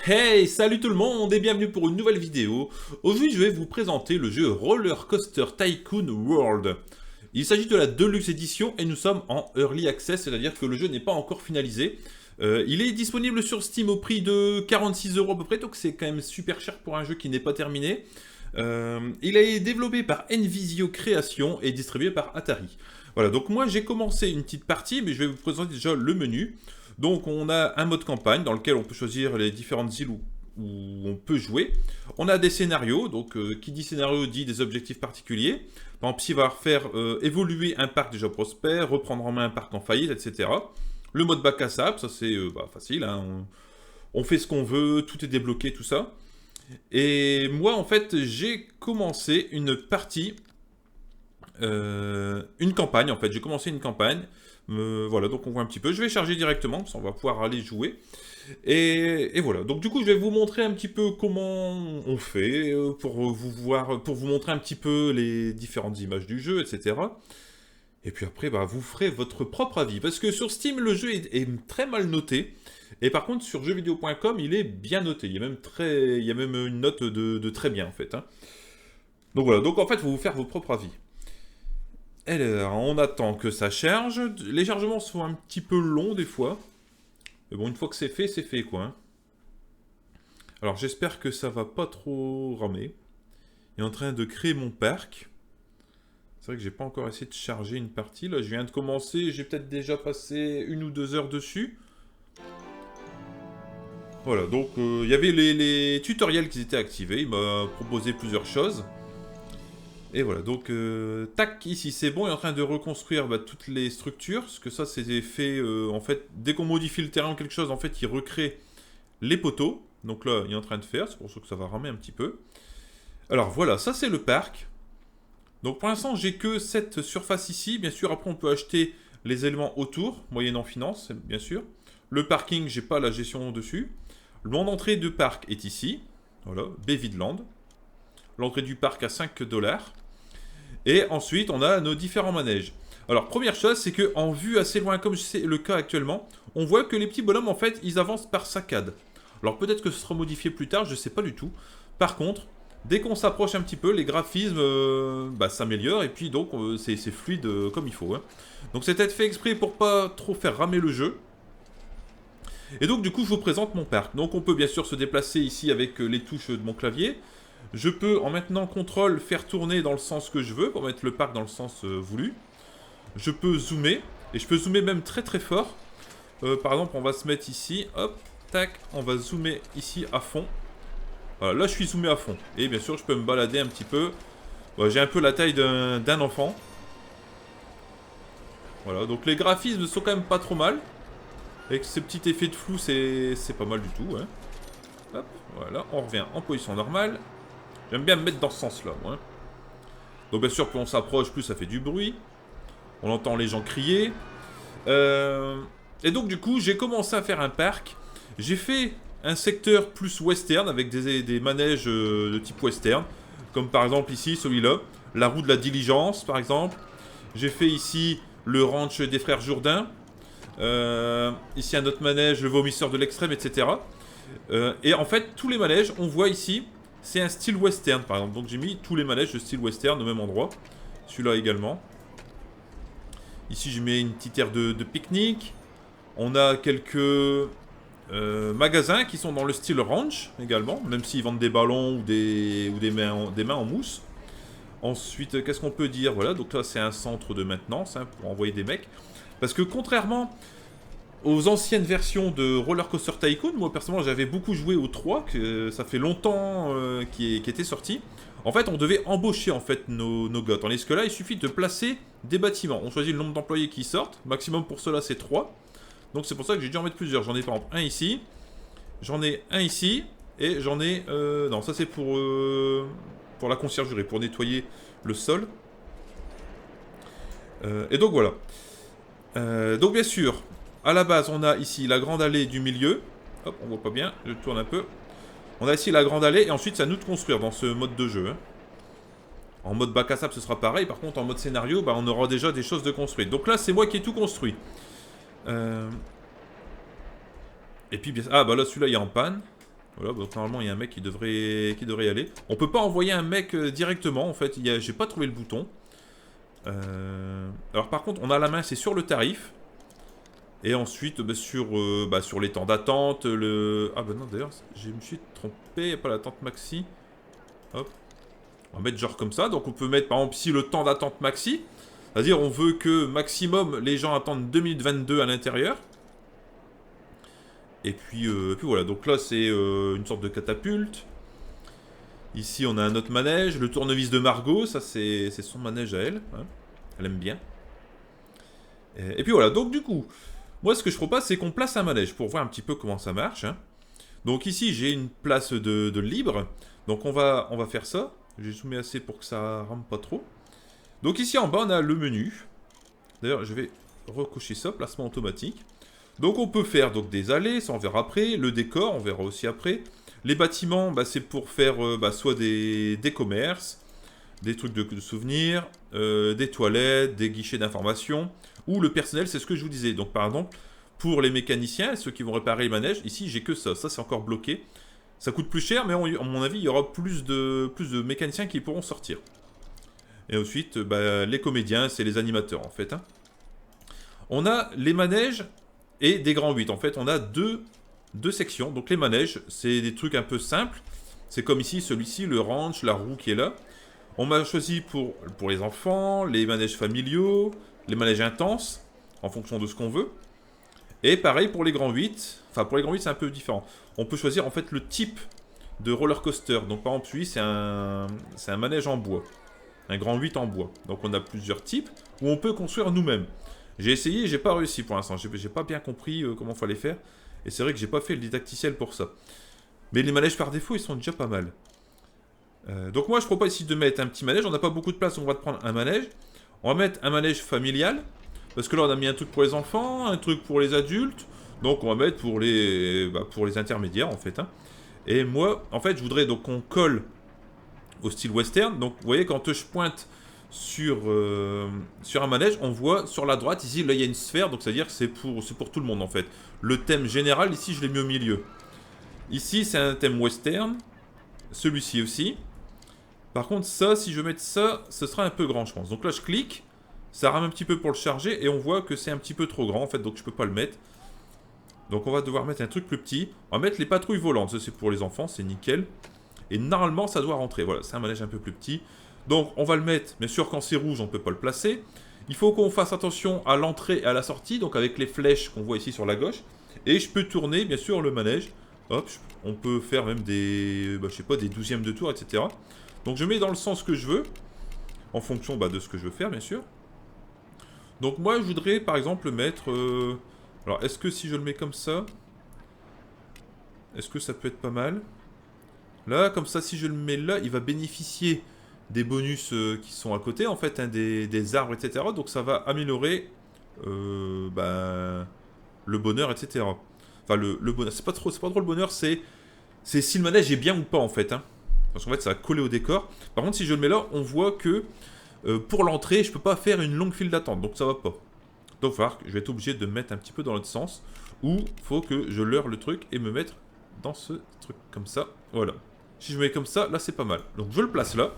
Hey, salut tout le monde et bienvenue pour une nouvelle vidéo. Aujourd'hui, je vais vous présenter le jeu Roller Coaster Tycoon World. Il s'agit de la Deluxe Edition et nous sommes en Early Access, c'est-à-dire que le jeu n'est pas encore finalisé. Il est disponible sur Steam au prix de 46 € à peu près, donc c'est quand même super cher pour un jeu qui n'est pas terminé. Il est développé par Nvisio Creation et distribué par Atari. Voilà, donc moi j'ai commencé une petite partie, mais je vais vous présenter déjà le menu. Donc on a un mode campagne dans lequel on peut choisir les différentes îles où on peut jouer. On a des scénarios, donc qui dit scénario dit des objectifs particuliers. Par exemple, s'il va faire évoluer un parc déjà prospère, reprendre en main un parc en faillite, etc. Le mode bac à sable, ça c'est facile, hein, on fait ce qu'on veut, tout est débloqué, tout ça. Et moi en fait j'ai commencé une partie, une campagne en fait, j'ai commencé une campagne. Voilà, donc on voit un petit peu. Je vais charger directement, ça on va pouvoir aller jouer. Et voilà, donc du coup je vais vous montrer un petit peu comment on fait pour vous montrer un petit peu les différentes images du jeu, etc. Et puis après, vous ferez votre propre avis. Parce que sur Steam, le jeu est très mal noté. Et par contre, sur jeuxvideo.com, il est bien noté. Il y a même une note de très bien, en fait. Hein. Donc voilà, donc en fait, vous faire vos propres avis. Alors, on attend que ça charge. Les chargements sont un petit peu longs, des fois. Mais bon, une fois que c'est fait, quoi. Hein. Alors, j'espère que ça va pas trop ramer. Il est en train de créer mon parc. C'est vrai que j'ai pas encore essayé de charger une partie. Là, je viens de commencer. J'ai peut-être déjà passé 1 ou 2 heures dessus. Voilà, donc il y avait les tutoriels qui étaient activés. Il m'a proposé plusieurs choses. Et voilà, donc tac, ici c'est bon, il est en train de reconstruire toutes les structures, parce que ça c'est fait, en fait, dès qu'on modifie le terrain ou quelque chose, en fait, il recrée les poteaux. Donc là, il est en train de faire, c'est pour ça que ça va ramer un petit peu. Alors voilà, ça c'est le parc. Donc pour l'instant, j'ai que cette surface ici. Bien sûr, après on peut acheter les éléments autour, moyennant finance, bien sûr. Le parking, j'ai pas la gestion dessus. Mon entrée de parc est ici, voilà, Bevidland. L'entrée du parc à 5 $. Et ensuite, on a nos différents manèges. Alors, première chose, c'est qu'en vue assez loin, comme c'est le cas actuellement, on voit que les petits bonhommes, en fait, ils avancent par saccades. Alors, peut-être que ce sera modifié plus tard, je ne sais pas du tout. Par contre, dès qu'on s'approche un petit peu, les graphismes s'améliorent, et puis donc, c'est fluide comme il faut. Hein. Donc, c'est peut-être fait exprès pour pas trop faire ramer le jeu. Et donc, du coup, je vous présente mon parc. Donc, on peut bien sûr se déplacer ici avec les touches de mon clavier. Je peux, en maintenant contrôle, faire tourner dans le sens que je veux, pour mettre le parc dans le sens voulu. Je peux zoomer, et je peux zoomer même très très fort. Par exemple, on va se mettre ici, hop, tac, on va zoomer ici à fond. Voilà, là je suis zoomé à fond. Et bien sûr, je peux me balader un petit peu. Voilà, j'ai un peu la taille d'un enfant. Voilà, donc les graphismes sont quand même pas trop mal. Avec ces petits effets de flou, c'est pas mal du tout. Hein. Hop, voilà, on revient en position normale. J'aime bien me mettre dans ce sens-là, moi. Hein. Donc bien sûr, plus on s'approche, plus ça fait du bruit. On entend les gens crier. Et donc du coup, j'ai commencé à faire un parc. J'ai fait un secteur plus western, avec des manèges de type western. Comme par exemple ici, celui-là. La roue de la diligence, par exemple. J'ai fait ici le ranch des frères Jourdain. Ici un autre manège, le vomisseur de l'extrême, etc. Et en fait, tous les manèges, on voit ici... C'est un style western, par exemple. Donc j'ai mis tous les manèges de style western au même endroit. Celui-là également. Ici, je mets une petite aire de pique-nique. On a quelques magasins qui sont dans le style ranch également. Même s'ils vendent des ballons ou des mains en mousse. Ensuite, qu'est-ce qu'on peut dire? Voilà, donc là, c'est un centre de maintenance hein, pour envoyer des mecs. Parce que contrairement... aux anciennes versions de Roller Coaster Tycoon, moi personnellement j'avais beaucoup joué au 3, que ça fait longtemps qui était sorti. En fait, on devait embaucher en fait nos gars. Tandis que là, il suffit de placer des bâtiments. On choisit le nombre d'employés qui sortent. Maximum pour cela, c'est 3. Donc c'est pour ça que j'ai dû en mettre plusieurs. J'en ai par exemple un ici. J'en ai un ici. Et j'en ai... non, ça c'est pour la conciergerie, pour nettoyer le sol. Et donc voilà. Donc bien sûr... À la base, on a ici la grande allée du milieu. Hop, on voit pas bien, je tourne un peu. On a ici la grande allée, et ensuite, c'est à nous de construire dans ce mode de jeu. Hein. En mode bac à sable, ce sera pareil. Par contre, en mode scénario, on aura déjà des choses de construire. Donc là, c'est moi qui ai tout construit. Et puis, là, celui-là, il est en panne. Voilà, donc normalement, il y a un mec qui devrait y aller. On peut pas envoyer un mec directement, en fait. J'ai pas trouvé le bouton. Alors, par contre, on a la main, c'est sur le tarif. Et ensuite, sur les temps d'attente, Ah bah non, d'ailleurs, je me suis trompé, il n'y a pas l'attente maxi. Hop. On va mettre genre comme ça. Donc on peut mettre, par exemple, ici, le temps d'attente maxi. C'est-à-dire, on veut que maximum, les gens attendent 2 minutes 22 à l'intérieur. Et puis voilà. Donc là, c'est une sorte de catapulte. Ici, on a un autre manège. Le tournevis de Margot, ça, c'est son manège à elle. Hein. Elle aime bien. Et puis voilà. Donc du coup... Moi, ce que je propose, c'est qu'on place un manège pour voir un petit peu comment ça marche. Hein. Donc ici, j'ai une place de libre. Donc on va faire ça. J'ai zoomé assez pour que ça rampe pas trop. Donc ici en bas, on a le menu. D'ailleurs, je vais recocher ça, placement automatique. Donc on peut faire donc, des allées, ça on verra après. Le décor, on verra aussi après. Les bâtiments, bah, c'est pour faire soit des commerces, des trucs de souvenirs, des toilettes, des guichets d'information. Ou le personnel, c'est ce que je vous disais. Donc par exemple, pour les mécaniciens, ceux qui vont réparer les manèges, ici j'ai que ça. Ça c'est encore bloqué. Ça coûte plus cher, mais à mon avis, il y aura plus de mécaniciens qui pourront sortir. Et ensuite, les comédiens, c'est les animateurs en fait. Hein. On a les manèges et des grands 8. En fait, on a deux sections. Donc les manèges, c'est des trucs un peu simples. C'est comme ici, celui-ci, le ranch, la roue qui est là. On m'a choisi pour les enfants, les manèges familiaux, les manèges intenses, en fonction de ce qu'on veut. Et pareil pour les grands 8. Enfin, pour les grands 8, c'est un peu différent. On peut choisir en fait le type de roller coaster. Donc par exemple, celui, c'est un manège en bois. Un grand 8 en bois. Donc on a plusieurs types où on peut construire nous-mêmes. J'ai essayé et j'ai pas réussi pour l'instant. J'ai pas bien compris comment il fallait faire. Et c'est vrai que j'ai pas fait le didacticiel pour ça. Mais les manèges par défaut, ils sont déjà pas mal. Donc moi, je propose ici de mettre un petit manège. On n'a pas beaucoup de place, on va prendre un manège. On va mettre un manège familial. Parce que là, on a mis un truc pour les enfants, un truc pour les adultes. Donc, on va mettre pour les intermédiaires, en fait. Hein. Et moi, en fait, je voudrais donc qu'on colle au style western. Donc, vous voyez, quand je pointe sur un manège, on voit sur la droite, ici, là, il y a une sphère. Donc, c'est-à-dire que c'est pour tout le monde, en fait. Le thème général, ici, je l'ai mis au milieu. Ici, c'est un thème western. Celui-ci aussi. Par contre, ça, si je veux mettre ça, ce sera un peu grand, je pense. Donc là, je clique. Ça rame un petit peu pour le charger et on voit que c'est un petit peu trop grand en fait, donc je peux pas le mettre. Donc on va devoir mettre un truc plus petit. On va mettre les patrouilles volantes, ça c'est pour les enfants, c'est nickel. Et normalement ça doit rentrer, voilà, c'est un manège un peu plus petit. Donc on va le mettre, bien sûr quand c'est rouge on peut pas le placer. Il faut qu'on fasse attention à l'entrée et à la sortie, donc avec les flèches qu'on voit ici sur la gauche. Et je peux tourner bien sûr le manège. Hop, on peut faire même des, je sais pas, des 12e de tour, etc. Donc je mets dans le sens que je veux, en fonction de ce que je veux faire bien sûr. Donc moi je voudrais par exemple mettre... Alors est-ce que si je le mets comme ça... Est-ce que ça peut être pas mal? Là, comme ça, si je le mets là, il va bénéficier des bonus qui sont à côté, en fait, hein, des arbres, etc. Donc ça va améliorer le bonheur, etc. Enfin, le bonheur, c'est pas trop le bonheur, c'est si le manège est bien ou pas, en fait. Hein. Parce qu'en fait, ça va coller au décor. Par contre, si je le mets là, on voit que pour l'entrée, je peux pas faire une longue file d'attente, donc ça va pas. Donc il va falloir que je vais être obligé de me mettre un petit peu dans l'autre sens, ou faut que je leurre le truc et me mettre dans ce truc comme ça, voilà. Si je mets comme ça, là c'est pas mal. Donc je le place là.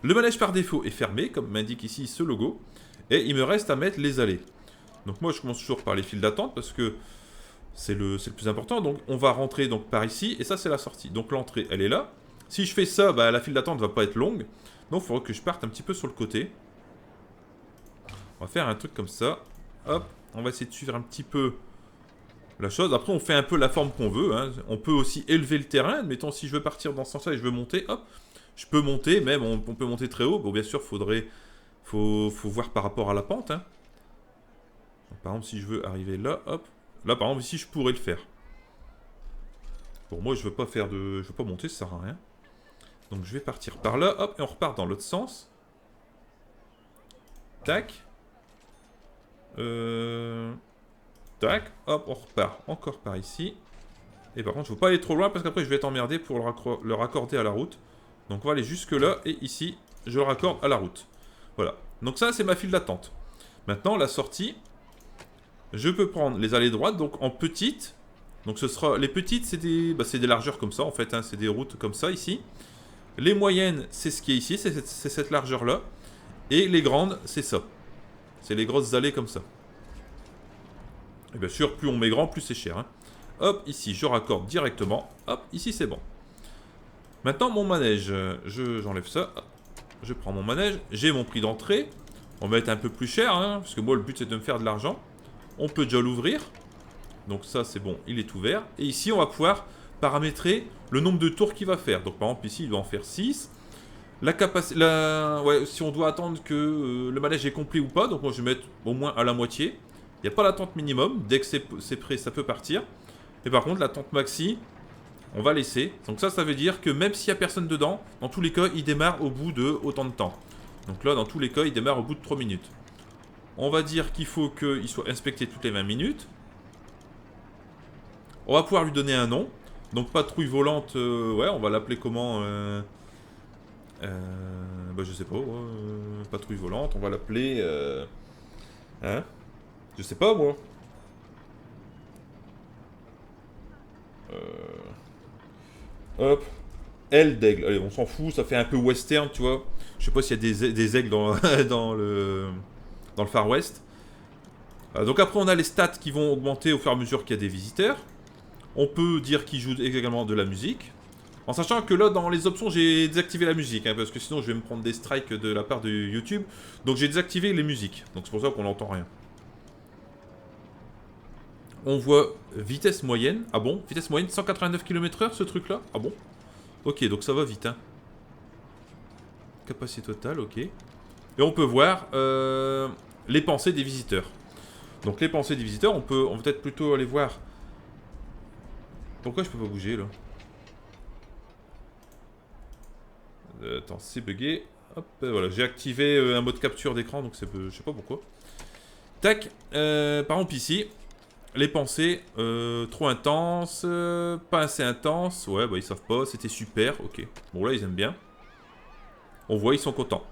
Le manège par défaut est fermé, comme m'indique ici ce logo, et il me reste à mettre les allées. Donc moi je commence toujours par les files d'attente, parce que c'est le plus important. Donc on va rentrer donc par ici, et ça c'est la sortie. Donc l'entrée elle est là. Si je fais ça, la file d'attente va pas être longue. Donc il faudra que je parte un petit peu sur le côté. On va faire un truc comme ça. Hop, on va essayer de suivre un petit peu la chose. Après, on fait un peu la forme qu'on veut. Hein. On peut aussi élever le terrain. Admettons, si je veux partir dans ce sens-là et je veux monter, hop, je peux monter. Même, on peut monter très haut. Bon, bien sûr, faut voir par rapport à la pente. Hein. Donc, par exemple, si je veux arriver là, hop. Là, par exemple, ici, je pourrais le faire. Bon, moi, je veux pas monter, ça sert à rien. Donc, je vais partir par là, hop, et on repart dans l'autre sens. Tac. Tac, hop, on repart encore par ici. Et par contre, je ne veux pas aller trop loin parce qu'après, je vais être emmerdé pour le raccorder à la route. Donc, on va aller jusque là. Et ici, je le raccorde à la route. Voilà. Donc, ça, c'est ma file d'attente. Maintenant, la sortie. Je peux prendre les allées droites. Donc, en petite. Donc ce sera... Les petites, c'est des largeurs comme ça, en fait. Hein, c'est des routes comme ça, ici. Les moyennes, c'est ce qui est ici, c'est cette largeur-là. Et les grandes, c'est ça. C'est les grosses allées comme ça. Et bien sûr, plus on met grand, plus c'est cher. Hein. Hop, ici, je raccorde directement. Hop, ici, c'est bon. Maintenant, mon manège. J'enlève ça. Hop, je prends mon manège. J'ai mon prix d'entrée. On va mettre un peu plus cher, hein, parce que moi, le but, c'est de me faire de l'argent. On peut déjà l'ouvrir. Donc ça, c'est bon, il est ouvert. Et ici, on va pouvoir paramétrer le nombre de tours qu'il va faire. Donc par exemple, ici, il doit en faire 6. La capacité... Ouais, si on doit attendre que le manège est complet ou pas, donc moi, je vais mettre au moins à la moitié. Il n'y a pas l'attente minimum. Dès que c'est prêt, ça peut partir. Et par contre, l'attente maxi, on va laisser. Donc ça veut dire que même s'il n'y a personne dedans, dans tous les cas, il démarre au bout de autant de temps. Donc là, dans tous les cas, il démarre au bout de 3 minutes. On va dire qu'il faut qu'il soit inspecté toutes les 20 minutes. On va pouvoir lui donner un nom. Donc patrouille volante, ouais, on va l'appeler comment bah je sais pas, patrouille volante, on va l'appeler... hein, je sais pas moi. Hop. Aile d'aigle, allez, on s'en fout, ça fait un peu western, tu vois. Je sais pas s'il y a des aigles dans, dans le Far West. Donc après on a les stats qui vont augmenter au fur et à mesure qu'il y a des visiteurs. On peut dire qu'il joue également de la musique. En sachant que là, dans les options, j'ai désactivé la musique. Hein, parce que sinon, je vais me prendre des strikes de la part de YouTube. Donc j'ai désactivé les musiques. Donc c'est pour ça qu'on n'entend rien. On voit vitesse moyenne. Ah bon? Vitesse moyenne 189 km/h, ce truc-là? Ah bon? Ok, donc ça va vite. Hein. Capacité totale, ok. Et on peut voir les pensées des visiteurs. Donc les pensées des visiteurs, on peut peut-être plutôt aller voir... Pourquoi je peux pas bouger là? Attends, c'est bugué. Hop, voilà, j'ai activé un mode capture d'écran, donc je sais pas pourquoi. Tac, par exemple ici, les pensées, trop intenses, pas assez intenses. Ouais, bah ils savent pas, c'était super, ok. Bon là, ils aiment bien. On voit, ils sont contents.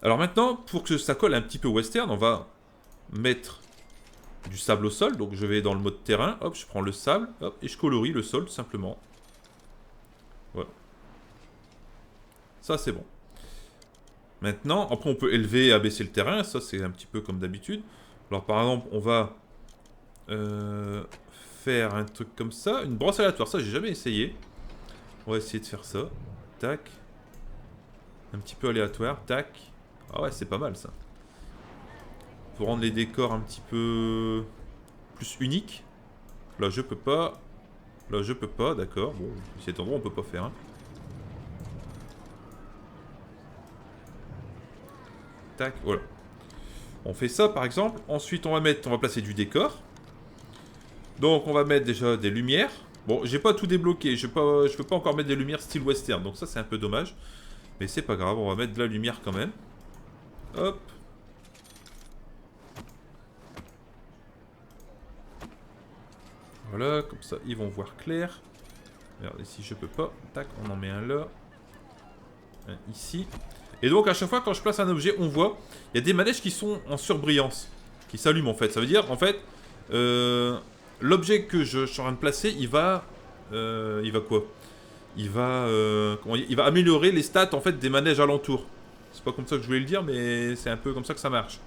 Alors maintenant, pour que ça colle un petit peu western, on va mettre du sable au sol. Donc je vais dans le mode terrain, hop, je prends le sable, hop, et je colorie le sol tout simplement. Voilà. Ça c'est bon. Maintenant, après on peut élever et abaisser le terrain, ça c'est un petit peu comme d'habitude. Alors par exemple, on va faire un truc comme ça, une brosse aléatoire, ça j'ai jamais essayé. On va essayer de faire ça. Tac. Un petit peu aléatoire, tac. Ah ouais, c'est pas mal ça. Pour rendre les décors un petit peu plus uniques. Là je peux pas. Là je peux pas, d'accord. Bon, cet endroit on peut pas faire. Hein. Tac, voilà. On fait ça par exemple. Ensuite on va placer du décor. Donc on va mettre déjà des lumières. Bon, j'ai pas tout débloqué. Je peux pas encore mettre des lumières style western. Donc ça c'est un peu dommage. Mais c'est pas grave, on va mettre de la lumière quand même. Hop. Voilà, comme ça ils vont voir clair. Regardez, si je peux pas. Tac, on en met un là. Un ici. Et donc à chaque fois quand je place un objet, on voit, il y a des manèges qui sont en surbrillance. Qui s'allument en fait. Ça veut dire en fait, l'objet que je suis en train de placer, il va quoi? Il va améliorer les stats en fait des manèges alentours. C'est pas comme ça que je voulais le dire, mais c'est un peu comme ça que ça marche.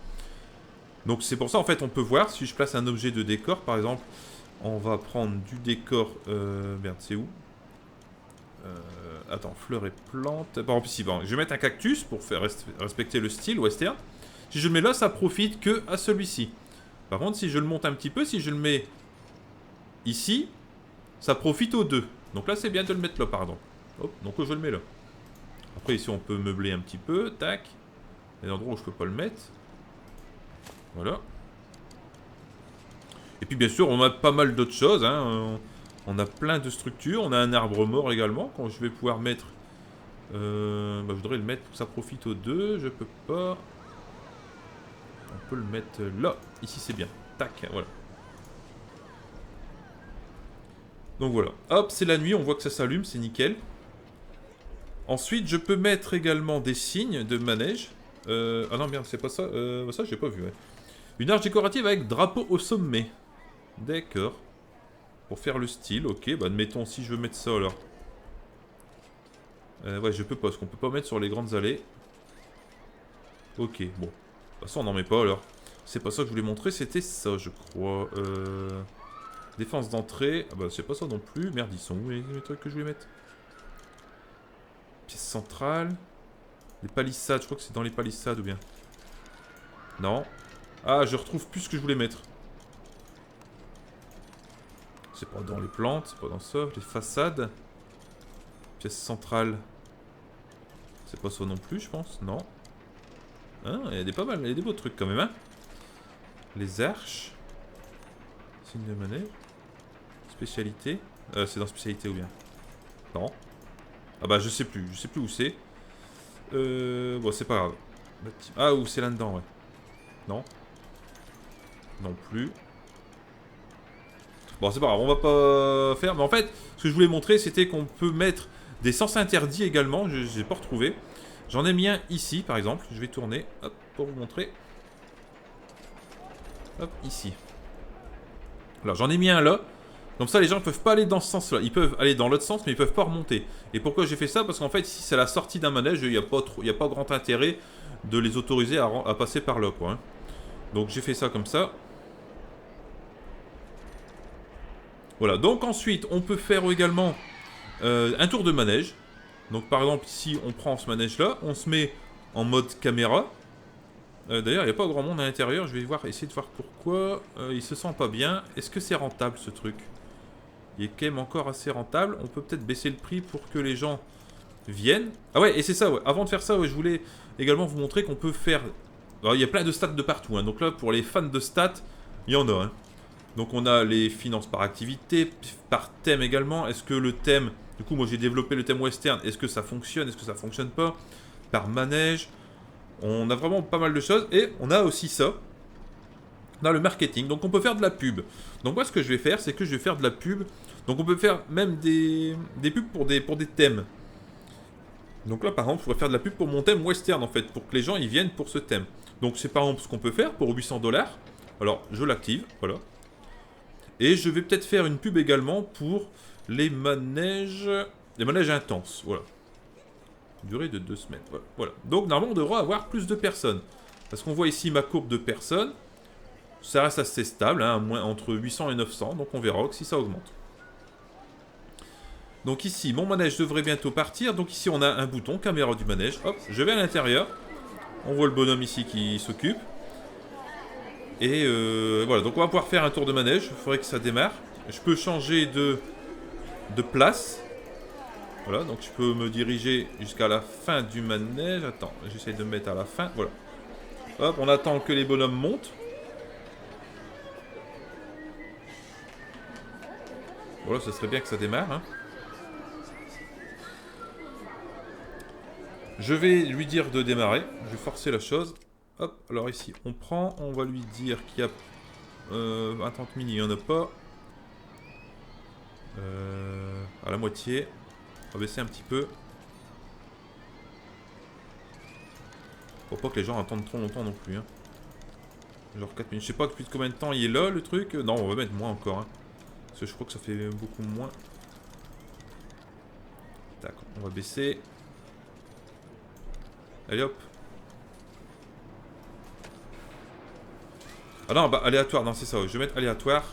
Donc c'est pour ça en fait on peut voir si je place un objet de décor par exemple. On va prendre du décor. Merde, c'est où? Attends, fleurs et plantes. Par exemple ici, bon, je vais mettre un cactus pour faire respecter le style western. Si je le mets là, ça profite que à celui-ci. Par contre, si je le monte un petit peu, si je le mets ici, ça profite aux deux. Donc là, c'est bien de le mettre là, pardon. Hop, donc je le mets là. Après, ici, on peut meubler un petit peu. Tac. Il y a des endroits où je peux pas le mettre. Voilà. Et puis, bien sûr, on a pas mal d'autres choses. Hein. On a plein de structures. On a un arbre mort également. Quand je vais pouvoir mettre... bah, je voudrais le mettre pour que ça profite aux deux. Je peux pas... On peut le mettre là. Ici, c'est bien. Tac, voilà. Donc voilà. Hop, c'est la nuit. On voit que ça s'allume. C'est nickel. Ensuite, je peux mettre également des signes de manège. Ah non, merde, c'est pas ça. Ça, j'ai pas vu. Ouais. Une arche décorative avec drapeau au sommet. D'accord. Pour faire le style, ok. Bah admettons si je veux mettre ça alors. Ouais, je peux pas, parce qu'on peut pas mettre sur les grandes allées. Ok, bon. De toute façon, on n'en met pas alors. C'est pas ça que je voulais montrer, c'était ça, je crois. Défense d'entrée. Ah bah, c'est pas ça non plus. Merde, ils sont où les trucs que je voulais mettre? Pièce centrale. Les palissades, je crois que c'est dans les palissades ou bien. Non. Ah, je retrouve plus ce que je voulais mettre. C'est pas dans les plantes, c'est pas dans ça. Les façades. Pièce centrale. C'est pas ça non plus, je pense. Non. Hein, il y a des pas mal, il y a des beaux trucs quand même, hein. Les arches. Signe de manège. Spécialité. C'est dans spécialité ou bien? Non. Ah bah je sais plus où c'est. Bon c'est pas grave. Ah ou c'est là-dedans, ouais. Non. Non plus. Bon c'est pas grave, on va pas faire. Mais en fait, ce que je voulais montrer, c'était qu'on peut mettre des sens interdits également. Je n'ai pas retrouvé. J'en ai mis un ici par exemple. Je vais tourner, hop, pour vous montrer. Hop, ici. Alors j'en ai mis un là. Comme ça les gens ne peuvent pas aller dans ce sens là. Ils peuvent aller dans l'autre sens mais ils peuvent pas remonter. Et pourquoi j'ai fait ça? Parce qu'en fait si c'est la sortie d'un manège, il n'y a pas grand intérêt de les autoriser à passer par là quoi, hein. Donc j'ai fait ça comme ça. Voilà, donc ensuite on peut faire également un tour de manège. Donc par exemple si on prend ce manège là, on se met en mode caméra. D'ailleurs il n'y a pas grand monde à l'intérieur, je vais essayer de voir pourquoi. Il se sent pas bien. Est-ce que c'est rentable ce truc? Il est quand même encore assez rentable. On peut peut-être baisser le prix pour que les gens viennent. Ah ouais, et c'est ça, ouais. Avant de faire ça, ouais, je voulais également vous montrer qu'on peut faire... Alors, il y a plein de stats de partout, hein. Donc là, pour les fans de stats, il y en a, hein. Donc on a les finances par activité, par thème également. Est-ce que le thème... Du coup, moi j'ai développé le thème western. Est-ce que ça fonctionne? Est-ce que ça fonctionne pas? Par manège. On a vraiment pas mal de choses. Et on a aussi ça. On a le marketing. Donc on peut faire de la pub. Donc moi ce que je vais faire, c'est que je vais faire de la pub. Donc on peut faire même des pubs pour des thèmes. Donc là par exemple, je pourrais faire de la pub pour mon thème western en fait. Pour que les gens ils viennent pour ce thème. Donc c'est par exemple ce qu'on peut faire pour 800$. Alors je l'active, voilà. Et je vais peut-être faire une pub également pour les manèges intenses, voilà. Durée de 2 semaines, voilà. Donc normalement on devra avoir plus de personnes. Parce qu'on voit ici ma courbe de personnes. Ça reste assez stable, hein, entre 800 et 900, donc on verra si ça augmente. Donc ici, mon manège devrait bientôt partir. Donc ici, on a un bouton, caméra du manège. Hop, je vais à l'intérieur. On voit le bonhomme ici qui s'occupe. Et voilà, donc on va pouvoir faire un tour de manège. Il faudrait que ça démarre. Je peux changer de place. Voilà, donc je peux me diriger jusqu'à la fin du manège. Attends, j'essaie de me mettre à la fin. Voilà. Hop, on attend que les bonhommes montent. Voilà, ce serait bien que ça démarre, hein. Je vais lui dire de démarrer. Je vais forcer la chose. Hop, alors ici, on prend. On va lui dire qu'il y a... un 30 mini, il n'y en a pas. À la moitié. On va baisser un petit peu. Faut pas que les gens attendent trop longtemps non plus, hein. Genre 4 minutes. Je sais pas depuis combien de temps il est là, le truc. Non, on va mettre moins encore, hein. Parce que je crois que ça fait beaucoup moins. Tac, on va baisser. Allez hop. Ah non, bah aléatoire, non c'est ça, je vais mettre aléatoire.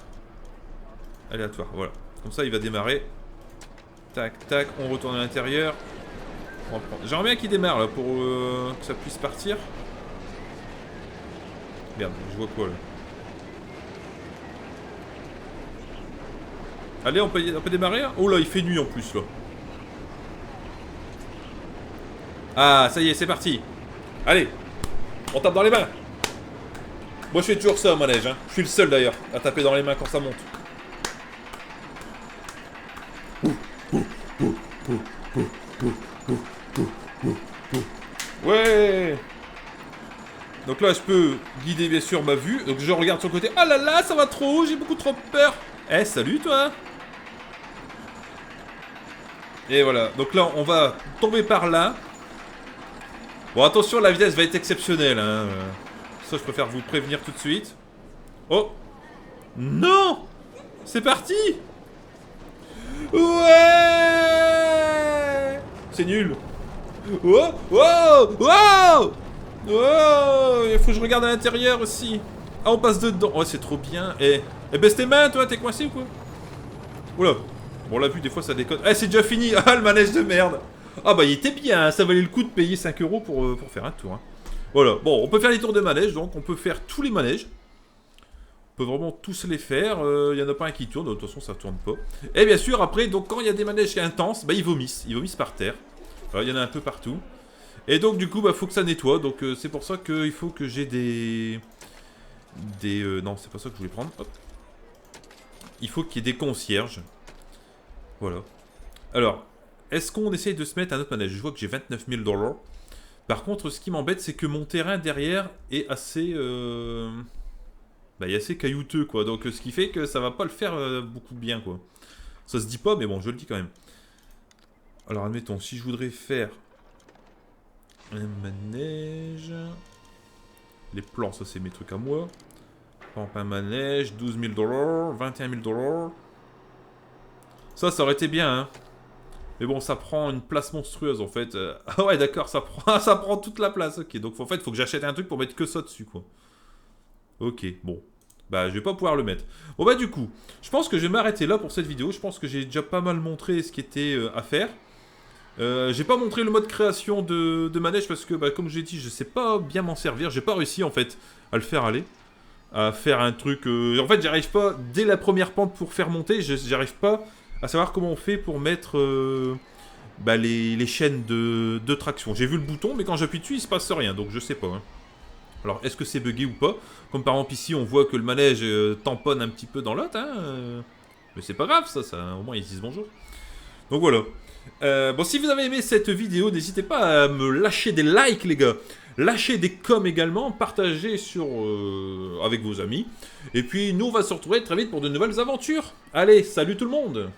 Aléatoire, voilà. Comme ça il va démarrer. Tac, tac, on retourne à l'intérieur. J'aimerais bien qu'il démarre là pour que ça puisse partir. Merde, je vois quoi là. Allez, on peut démarrer hein. Oh là, il fait nuit en plus là. Ah, ça y est, c'est parti. Allez, on tape dans les mains. Moi je fais toujours ça au manège, hein. Je suis le seul d'ailleurs à taper dans les mains quand ça monte. Ouais. Donc là je peux guider bien sûr ma vue. Donc je regarde sur le côté. Ah là là, ça va trop haut, j'ai beaucoup trop peur. Eh, salut toi. Et voilà, donc là on va tomber par là. Bon attention, la vitesse va être exceptionnelle, hein. Ça je préfère vous prévenir tout de suite. Oh. Non. C'est parti. Ouais. C'est nul. Oh, oh, oh, oh. Il faut que je regarde à l'intérieur aussi. Ah, on passe dedans. Oh, c'est trop bien. Baisse tes mains, toi, t'es coincé ou quoi? Oula. Bon, on l'a vu, des fois ça déconne. Eh, c'est déjà fini. Ah, le manège de merde. Ah, bah, il était bien. Hein. Ça valait le coup de payer 5 € pour faire un tour. Hein. Voilà. Bon, on peut faire les tours de manège, donc on peut faire tous les manèges. On peut vraiment tous les faire. Il y en a pas un qui tourne. De toute façon, ça tourne pas. Et bien sûr, après, donc quand il y a des manèges intenses, bah, ils vomissent. Ils vomissent par terre. Il y en a un peu partout. Et donc, du coup, bah, faut que ça nettoie. Donc, c'est pour ça qu'il faut que j'ai des... non, c'est pas ça que je voulais prendre. Hop. Il faut qu'il y ait des concierges. Voilà. Alors, est-ce qu'on essaye de se mettre un autre manège? Je vois que j'ai 29 000 $. Par contre, ce qui m'embête, c'est que mon terrain derrière est assez... bah, il est assez caillouteux, quoi. Donc, ce qui fait que ça va pas le faire beaucoup bien, quoi. Ça se dit pas, mais bon, je le dis quand même. Alors, admettons, si je voudrais faire un manège... Les plans, ça, c'est mes trucs à moi. Par exemple, un manège, 12 000 $, 21 000 $. Ça aurait été bien, hein. Mais bon, ça prend une place monstrueuse, en fait. Ah ouais, d'accord, ça prend toute la place. Ok, donc en fait, il faut que j'achète un truc pour mettre que ça dessus, quoi. Ok, bon. Bah, je vais pas pouvoir le mettre. Bon, bah, du coup, je pense que je vais m'arrêter là pour cette vidéo. Je pense que j'ai déjà pas mal montré ce qui était à faire. J'ai pas montré le mode création de manège parce que, bah, comme je l'ai dit, je sais pas bien m'en servir. J'ai pas réussi, en fait, à le faire aller. À faire un truc... En fait, j'arrive pas, dès la première pente pour faire monter, j'arrive pas à savoir comment on fait pour mettre bah, les chaînes de traction. J'ai vu le bouton, mais quand j'appuie dessus, il se passe rien, donc je sais pas. Hein. Alors, est-ce que c'est bugué ou pas? Comme par exemple ici, on voit que le manège tamponne un petit peu dans l'autre, hein, mais c'est pas grave, ça, au moins ils disent bonjour. Donc voilà. Bon, si vous avez aimé cette vidéo, n'hésitez pas à me lâcher des likes, les gars. Lâchez des coms également, partagez avec vos amis. Et puis, nous, on va se retrouver très vite pour de nouvelles aventures. Allez, salut tout le monde!